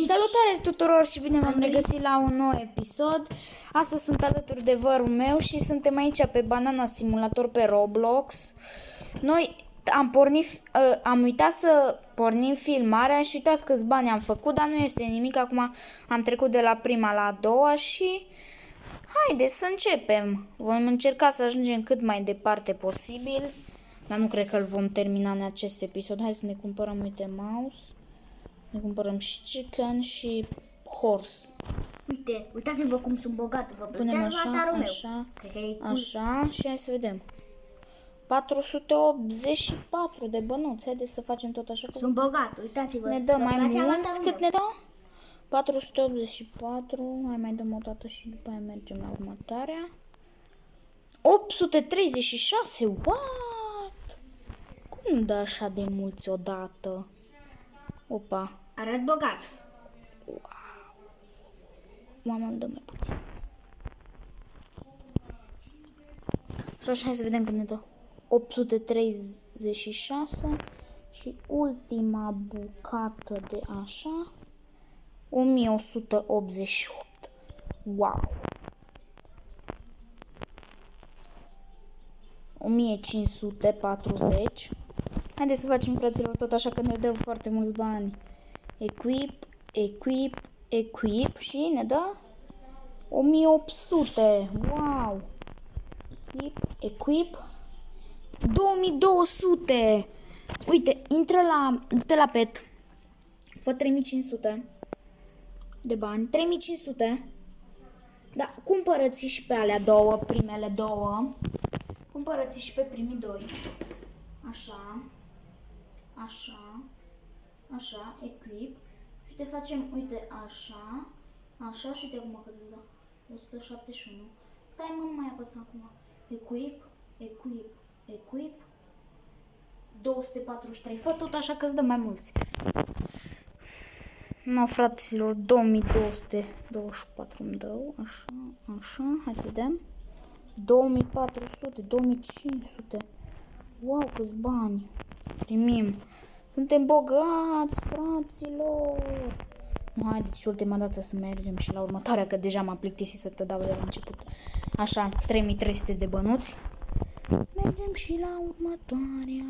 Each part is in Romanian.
Salutare tuturor și bine v-am regăsit la un nou episod. Astăzi sunt alături de vărul meu și suntem aici pe Banana Simulator pe Roblox. Noi am uitat să pornim filmarea și uitați câți bani am făcut, dar nu este nimic. Acum am trecut de la prima la a doua și haideți să începem. Vom încerca să ajungem cât mai departe posibil, dar nu cred că îl vom termina în acest episod. Hai să ne cumpărăm, uite, mouse. Ne cumpărăm și chicken și horse. Uite, uitați-vă cum sunt bogat. Vă Punem așa, așa, așa și hai să vedem. 484 de bănuți. Haideți să facem tot așa. Sunt bogat, uitați-vă. Ne dă mai mulți. Cât ne dă? 484. Mai dăm o dată și după aia mergem la următoarea. 836. What? Cum dă așa de mulți odată? Opa. Arăt bogat. Wow. Mama, îmi dă mai puțin. Și așa, hai să vedem când ne dă. 836 și ultima bucată de așa. 1188. Wow. 1540. Haideți să facem, fraților, tot așa că ne dă foarte mulți bani. Equip, equip, equip și ne dă 1800. Wow. Equip, equip. 2200. Uite, intră la pet. Fă 3500 de bani. 3500. Da, cumpărăți și pe alea două, primele două. Cumpărăți și pe primii doi. Așa. Așa. Așa, equip. Și te facem, uite, așa. Așa și uite acum că îți dă 171. Stai, mă, nu mai apăsa acum. Equip, equip, equip. 243. Fă tot așa că îți dă mai mulți. No, fraților, 2224 îmi dau. Așa, așa. Hai să vedem. 2400, 2500. Wow, câți bani primim. Suntem bogați, fraților. Nu, haideți și ultima dată să mergem și la următoarea, că deja m-am plictisit să te dau de la început. Așa, 3300 de bănuți. Mergem și la următoarea.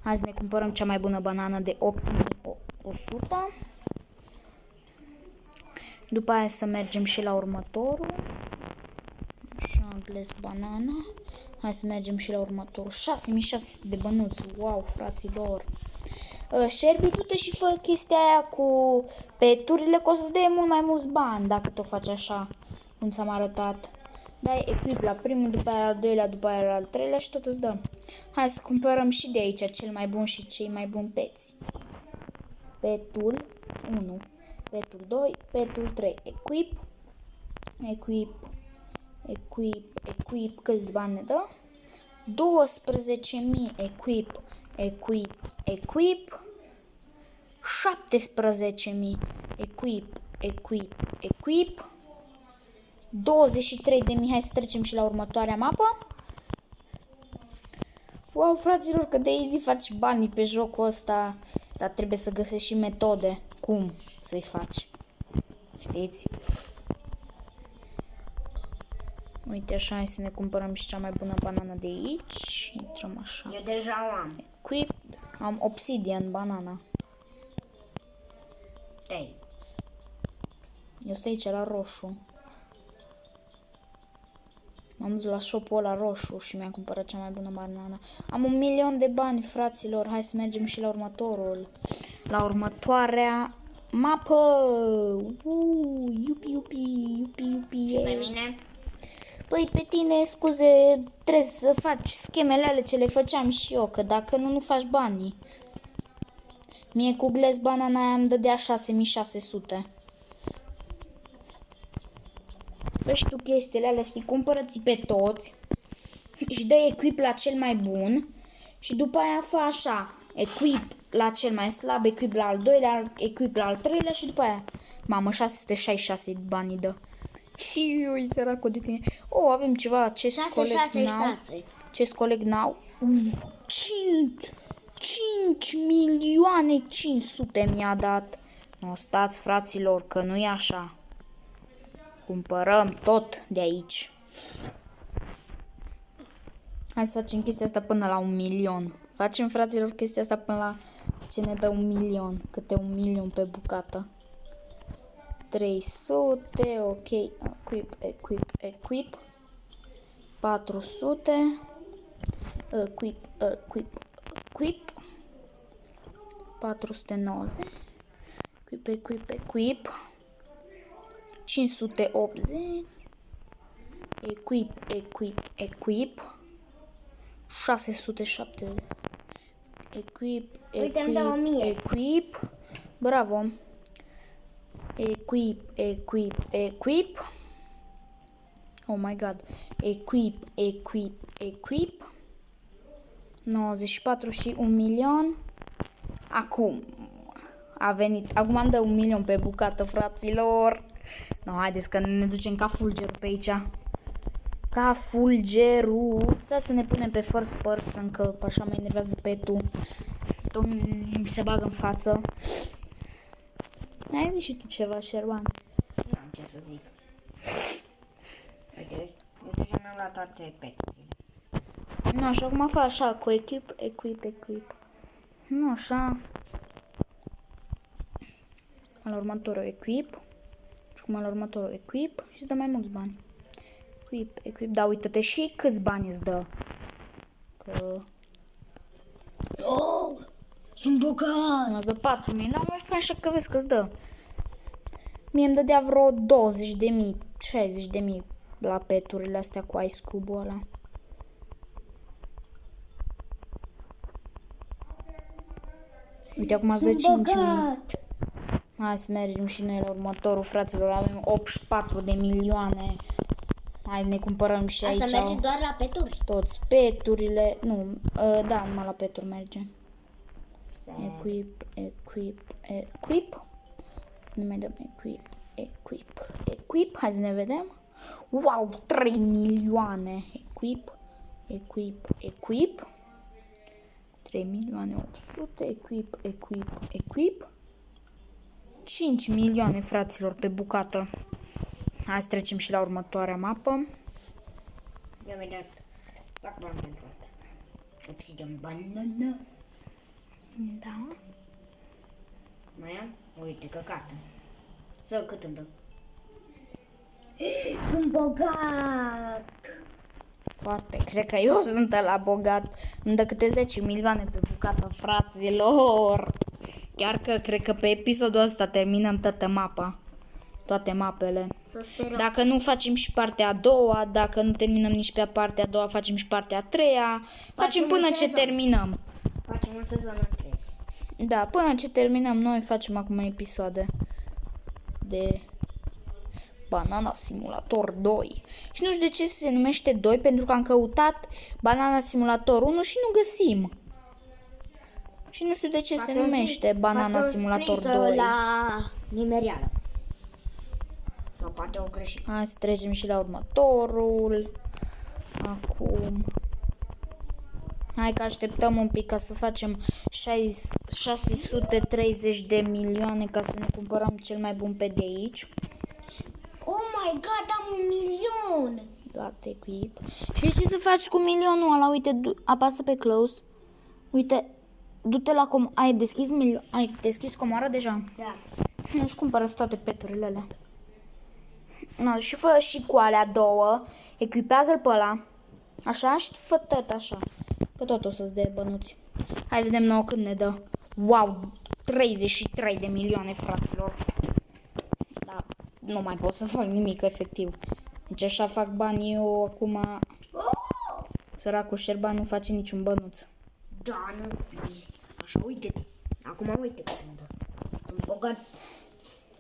Hai să ne cumpărăm cea mai bună banană de 8100. După aia să mergem și la următorul. Așa, glass banana. Hai să mergem și la următorul. 6600 de bănuți. Wow, fraților. Sherby, du-te și fă chestia aia cu peturile, că o să-ți dea mult mai mulți bani dacă tu faci așa, cum ți-am arătat. Dai equip la primul, după aia al doilea, după aia al treilea și tot îți dă. Hai să cumpărăm și de aici cel mai bun și cei mai buni peți. Petul 1, petul 2, petul 3. Equip, equip, equip, equip. Câți bani ne dă? 12.000. Equip, equip, equip. 17.000. Equip, equip, equip. 23.000. Hai să trecem și la următoarea mapă. Wow, fraților, că de easy faci banii pe jocul ăsta, dar trebuie să găsești și metode cum să-i faci. Știți? Uite așa, hai să ne cumpărăm și cea mai bună banană de aici. Intrăm așa. Eu deja o am. Equip. Am obsidian banana. Tei. Eu sunt aici la roșu. M-am dus la shop-ul ăla roșu și mi-am cumpărat cea mai bună banană. Am 1.000.000 de bani, fraților. Hai să mergem și la următorul. La următoarea mapă. Iupi, iupi, iupi, iupi. Pe mine? Păi pe tine, scuze, trebuie să faci schemele alea ce le făceam și eu, că dacă nu faci banii. Mie cu glass banana aia îmi dădea 6600. Fă și tu chestiile alea, știi, cumpără-ți pe toți și dă equip la cel mai bun și după aia fă așa, equip la cel mai slab, equip la al doilea, equip la al treilea și după aia, mamă, 666 bani dă. Și eu, săracul de tine. Oh, avem ceva, chest collect now. Chest collect now. 5 milioane 500 mi-a dat. Nu, stați, fraților, că nu e așa. Cumpărăm tot de aici. Hai să facem chestia asta până la 1 milion. Facem, fraților, chestia asta până la ce ne dă 1 milion. Câte 1 milion pe bucată. 300, ok. Equip. 400. Equip. 490. Equip. 580. Equip. 670. Uite, îmi dă 1000. Equip. Bravo. Equip. Oh my god. Equip. 94 și 1 milion. Acum a venit. Acum am dă 1 milion pe bucată, fraților. No, haideți că ne ducem ca fulgerul pe aici. Ca fulgerul. Stai să ne punem pe first person, că așa mă enervează petul. Tot mi se bagă în față. Ai zis și tu ceva, Șerban? Nu am ce să zic. Uite, eu deja mi-am luat toate peturile. Nu, așa cum fac așa, cu equip. Nu, așa. La următorul equip. Și cum la următorul equip. Și îți dă mai mulți bani. Equip. Da, uită-te și câți bani îți dă. Că... Oh! Sunt bogat! Îți dă 4.000. Da, mai fac așa că vezi că îți dă. Mie îmi dădea vreo 20.000, 60.000 la peturile astea cu Ice Cube-ul ăla. Uite, acum îți dă 5.000. Hai să mergem și noi la următorul, fraților. Avem 84 de milioane. Hai, ne cumpărăm și aici. Asta merge doar la peturi. Toți peturile. Nu, da, numai la peturi merge. Equip. Să ne mai dăm equip. Hai să ne vedem. Wow, 3 milioane. Equip. 3 milioane 800. Equip. 5 milioane, fraților, pe bucată. Hai să trecem și la următoarea mapă. Eu mi-am dat. Fac bani pentru asta. Obsidian banana. Da. Mai am? Uite, căcată. Să cât îmi dă? Sunt bogat! Foarte, cred că eu sunt la bogat. Îmi dă câte 10 milioane pe bucată, fraților. Chiar că cred că pe episodul ăsta terminăm toată mapa. Toate mapele. Să sperăm. Dacă nu facem și partea a doua, dacă nu terminăm nici pe partea a doua, facem și partea a treia. Facem un până ce sezon. terminăm. Facem un sezon întreg. Da, până ce terminăm noi facem acum episoade de Banana Simulator 2. Și nu știu de ce se numește 2, pentru că am căutat Banana Simulator 1 și nu găsim. Și nu știu de ce se numește Banana Simulator 2. La nimerială. Sau poate o greșit. Hai să trecem și la următorul. Acum. Hai că așteptăm un pic ca să facem 630 de milioane ca să ne cumpărăm cel mai bun pe de aici. Oh my god, am 1 milion! Gata, equip. Știi ce să faci cu milionul ăla? Uite, apasă pe close. Uite, du-te la ai deschis comoara deja? Da. Nu-și cumpără toate peturile alea. No, și fă și cu alea două. Echipează-l pe ăla. Așa și fă tot așa. Că tot o să-ți dea bănuți. Hai vedem nouă când ne dă. Wow, 33 de milioane, fraților. Da, nu mai pot să fac nimic efectiv. Deci așa fac bani eu acum. Săracul Șerban nu face niciun bănuț. Da, nu fi. Așa, uite. Acum uite cât îmi dă. Sunt bogat.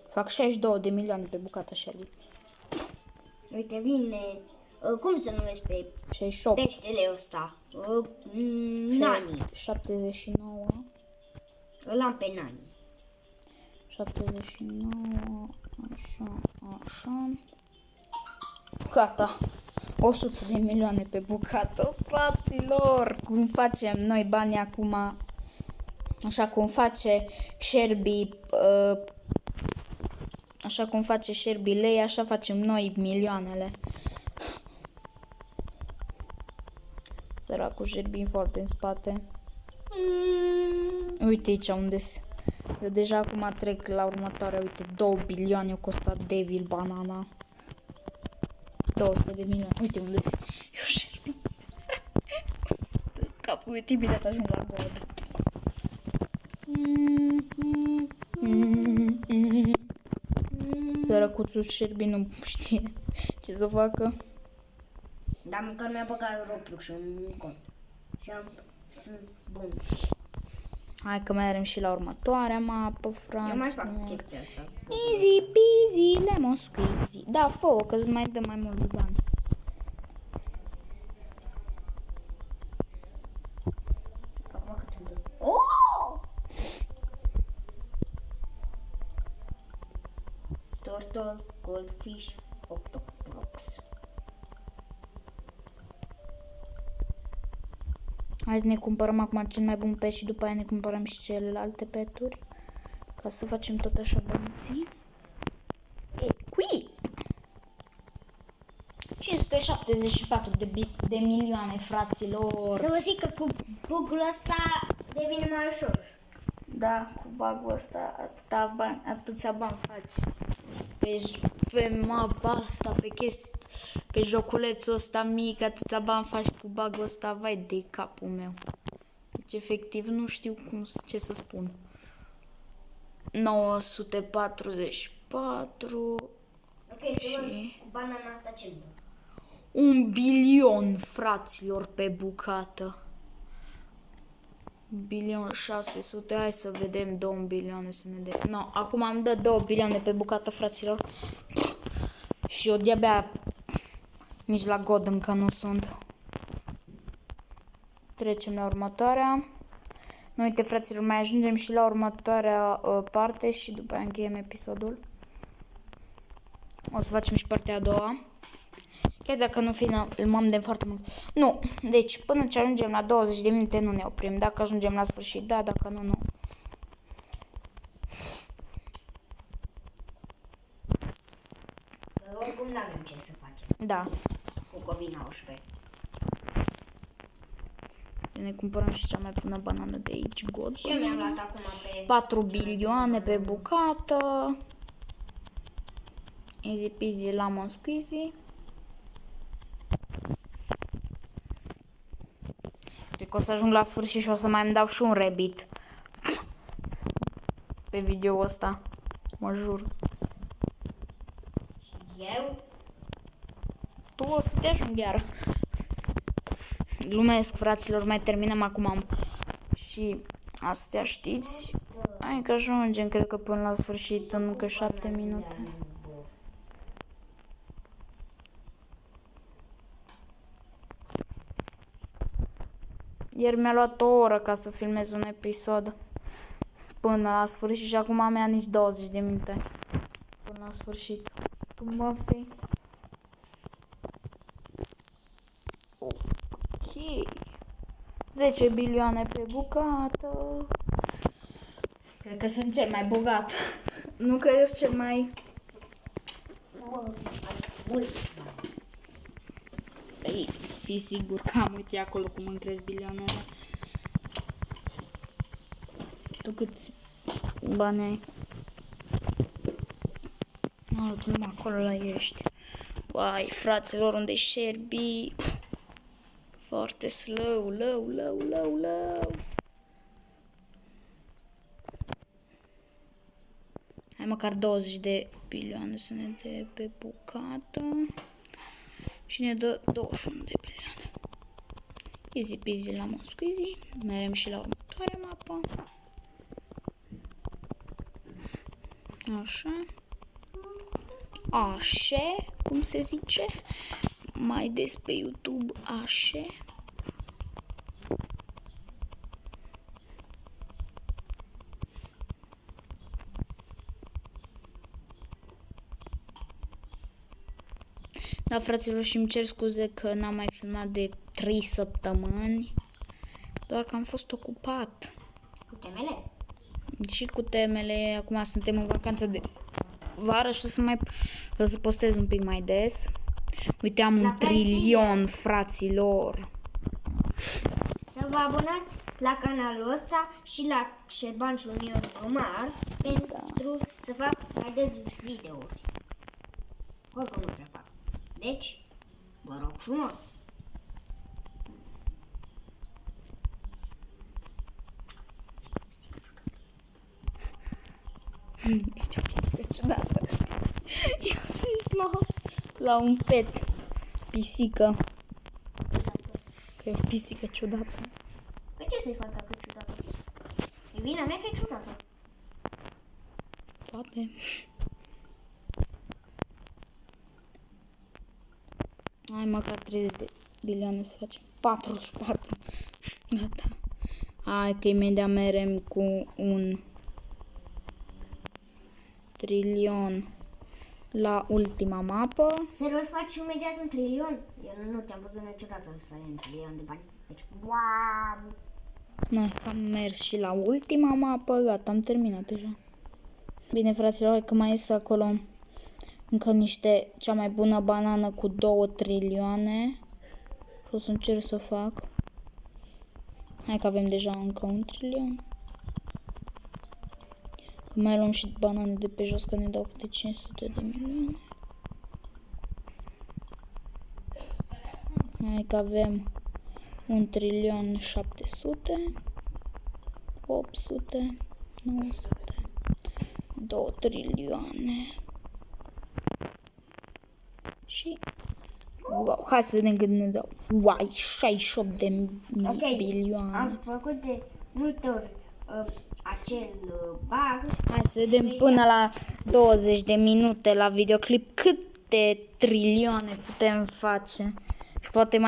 Fac 62 de milioane pe bucata Șerban. Uite, vine. Cum se numește pe 68. peștele ăsta? Nani. 79. Îl am pe Nani. 79. Așa. Gata. 100 de milioane pe bucată. Fraților, cum facem noi bani acum? Așa cum face Sherby, așa cum face Sherby lei, așa facem noi milioanele. Săracul Sherby foarte în spate. Uite aici unde eu deja acum trec la următoarea. Uite, 2 bilioane o costat Devil Banana. 200 de milioane. Uite unde eu Sherby. Capul e timid, ajung la god. Sărăcuțul Sherby nu știe ce să facă. Dar măcar mi-a băgat Roblox în cont. Și sunt bun. Hai că mai avem și la următoarea mapă, Eu mai frate. fac chestia asta. Easy peasy, lemon squeezy. Da, fă că îți mai dă mai mult bani. Acum cât îmi dă? Oh! Turtle, goldfish, octopus. Hai să ne cumpărăm acum cel mai bun pet și după aia ne cumpărăm și celelalte peturi. Ca să facem tot așa bănuții. Cui? 574 de milioane, fraților. Să vă zic că cu bugul ăsta devine mai ușor. Da, cu bagul ăsta atâția bani faci. Pe mapa asta, pe joculețul ăsta mic, atâția bani faci cu bagul ăsta, vai de capul meu. Deci efectiv nu știu ce să spun. 944 Ok, să văd cu banana asta ce dă. 1 bilion, fraților, pe bucată. 1.600.000, hai să vedem 2 bilioane să ne dea. No, acum am dat 2 bilioane pe bucată, fraților. Și eu de-abia nici la god încă nu sunt. Trecem la următoarea. Nu uite, fraților, mai ajungem și la următoarea parte și după aia încheiem episodul. O să facem și partea a doua. Chiar dacă nu filmăm de foarte mult. Nu, deci până ce ajungem la 20 de minute nu ne oprim. Dacă ajungem la sfârșit, da, dacă nu, nu. Oricum n-avem ce să facem Da. cu Covina 11. Ne cumpărăm și cea mai bună banană de aici, God. Și eu mi-am luat acum pe... 4 bilioane pe bucată. Easy peasy lemon squeezy. Cred că o să ajung la sfârșit și o să mai îmi dau și un rabbit pe video ăsta. Mă jur. Eu? Tu o să te ajung iară. Glumesc, fraților, mai terminăm acum. Și astea știți. Hai că ajungem, cred că până la sfârșit, încă 7 minute. Ieri mi-a luat o oră ca să filmez un episod până la sfârșit și acum am nici 20 de minute până la sfârșit. Tu mă vei. Ok. 10 bilioane pe bucată. Cred că sunt cel mai bogat. Nu că eu sunt cel mai... Ei, fii sigur că am uite acolo cum îmi cresc bilioanele. Tu câți bani ai? Tu numai acolo la ești. Uai, fraților, unde Sherby? Foarte slow, low. Hai măcar 20 de bilioane să ne dea pe bucată. Și ne dă 21 de bilioane. Easy peasy lemon squeezy. Merem și la următoarea mapă. Așa. Așa, cum se zice? Mai des pe YouTube, așa. Da, fraților, și îmi cer scuze că n-am mai filmat de 3 săptămâni. Doar că am fost ocupat. Uite temele. Și cu temele, acum suntem în vacanță de vară și o să postez un pic mai des. Uite, am La 1 trilion, fraților. Să vă abonați la canalul ăsta și la Șerban Junior Omar pentru să fac mai des videouri. Oricum nu prea fac. Deci, vă rog frumos. Ești o pisică ciudată. Eu zis la un pet. Pisică. Că e o pisică ciudată. Pe ce să-i fac dacă e ciudată? E vina mea că e ciudată. Poate. Hai măcar 30 de bilioane să facem. 44. Gata. Hai că imediat merem cu 1 trilion la ultima mapă. Serios, faci imediat 1 trilion? Eu nu te-am văzut niciodată să ai 1 trilion de bani. Deci, wow! Noi că am mers și la ultima mapă. Gata, am terminat deja. Bine, fraților, că mai este acolo încă cea mai bună banană cu 2 trilioane. Și o să încerc să o fac. Hai că avem deja încă 1 trilion. Că mai luăm și banane de pe jos, că ne dau câte 500 de milioane. Hai că avem 1 trilion 700, 800, 900, 2 trilioane. Și wow, hai să vedem cât ne dau. Uai, 68 de bilioane. Am făcut de multe ori acel bug. Hai să vedem până la 20 de minute la videoclip câte trilioane putem face. Și poate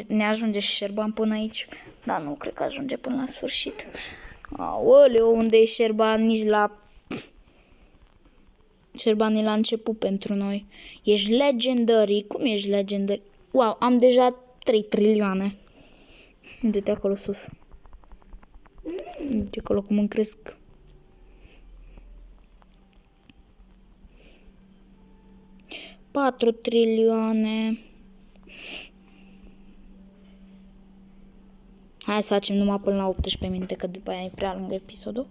ne ajunge și Șerban până aici. Dar nu cred că ajunge până la sfârșit. Aoleu, unde e Șerban? Nici la... Șerban e la început pentru noi. Ești legendary. Cum ești legendary? Wow, am deja 3 trilioane. Uite-te acolo sus. Uite acolo cum îmi cresc. Patru trilioane. Hai să facem numai până la 18 minute, că după aia e prea lung episodul.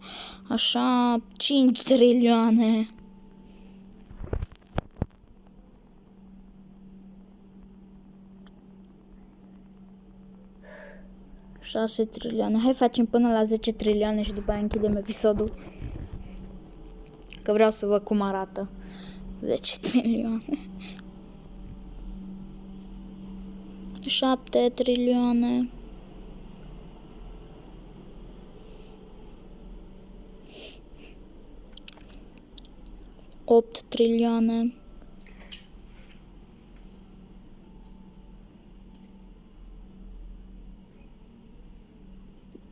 Așa, 5 trilioane. 6 trilioane. Hai facem până la 10 trilioane și după aia închidem episodul. Că vreau să văd cum arată 10 trilioane. 7 trilioane. 8 trilioane.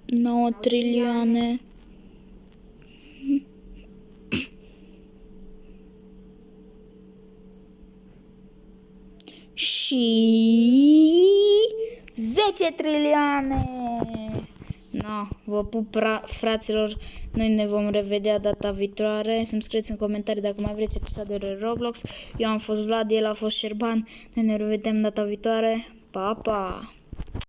9 trilioane. Și 10 trilioane. No, vă pup, fraților. Noi ne vom revedea data viitoare. Să-mi scrieți în comentarii dacă mai vreți episoade de Roblox. Eu am fost Vlad, el a fost Șerban. Noi ne revedem data viitoare. Pa, pa!